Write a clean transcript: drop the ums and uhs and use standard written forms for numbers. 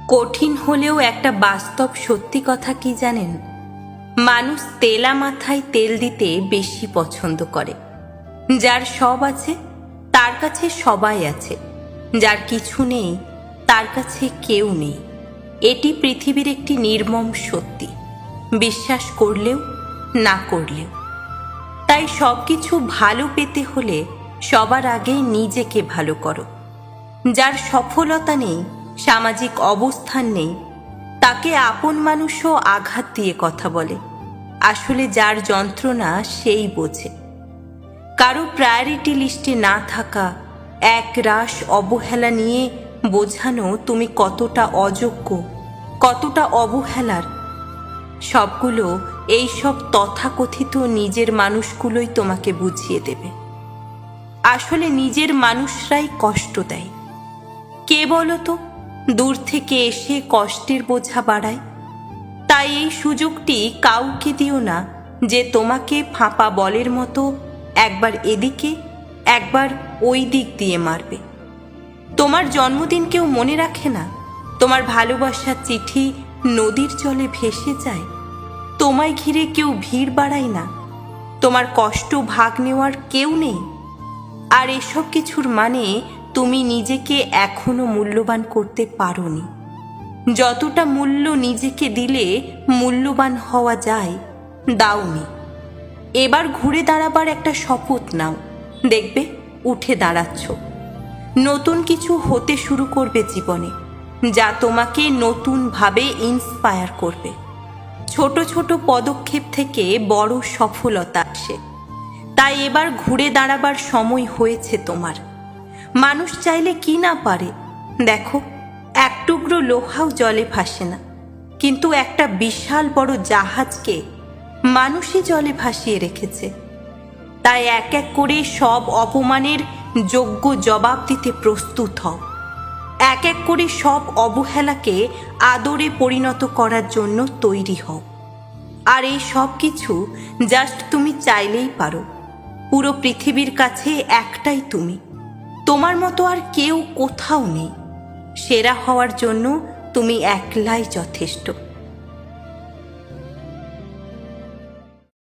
কঠিন হলেও একটা বাস্তব সত্যি কথা কি জানেন? মানুষ তেলা মাথায় তেল দিতে বেশি পছন্দ করে। যার সব আছে তার কাছে সবাই আছে, যার কিছু নেই তার কাছে কেউ নেই। এটি পৃথিবীর একটি নির্মম সত্যি, বিশ্বাস করলেও না করলেও। তাই সব কিছু ভালো পেতে হলে সবার আগে নিজেকে ভালো করো। যার সফলতা নেই, সামাজিক অবস্থান নেই, তাকে আপন মানুষও আঘাত দিয়ে কথা বলে। আসলে যার যন্ত্রণা সেই বোঝে। কারো প্রায়োরিটি লিস্টে না থাকা, এক রাশ অবহেলা নিয়ে বোঝানো তুমি কতটা অযোগ্য, কতটা অবহেলার। সবগুলো এইসব তথাকথিত নিজের মানুষগুলোই তোমাকে বুঝিয়ে দেবে। আসলে নিজের মানুষরাই কষ্ট দেয়। কে বলো তো দূর থেকে এসে কষ্টের বোঝা বাড়ায়? তাই এই সুযোগটি কাউকে দিও না যে তোমাকে ফাঁপা বলের মতো একবার এদিকে একবার ওই দিক দিয়ে মারবে। তোমার জন্মদিন কেউ মনে রাখে না? তোমার ভালোবাসার চিঠি নদীর জলে ভেসে যায়। তোমায় ঘিরে কেউ ভিড় বাড়ায় না। তোমার কষ্ট ভাগ নেওয়ার কেউ নেই। আর এসব কিছুর মানে তুমি নিজেকে এখনো মূল্যবান করতে পারোনি। যতটা মূল্য নিজেকে দিলে মূল্যবান হওয়া যায় দাওনি। এবার ঘুরে দাঁড়াবার একটা শপথ নাও, দেখবে উঠে দাঁড়াচ্ছ। নতুন কিছু হতে শুরু করবে জীবনে, যা তোমাকে নতুনভাবে ইন্সপায়ার করবে। ছোট ছোট পদক্ষেপ থেকে বড় সফলতা আসে। তাই এবার ঘুরে দাঁড়াবার সময় হয়েছে তোমার। মানুষ চাইলে কি না পারে। দেখো, এক টুকরো লোহাও জলে ভাসে না, কিন্তু একটা বিশাল বড় জাহাজকে মানুষই জলে ভাসিয়ে রেখেছে। তাই এক এক করে সব অপমানের যোগ্য জবাব দিতে প্রস্তুত হও। এক এক করে সব অবহেলাকে আদরে পরিণত করার জন্য তৈরি হও। আর এই সব কিছু জাস্ট তুমি চাইলেই পারো। পুরো পৃথিবীর কাছে একটাই তুমি। তোমার মতো আর কেউ কোথাও নেই। সেরা হওয়ার জন্য তুমি একলাই যথেষ্ট।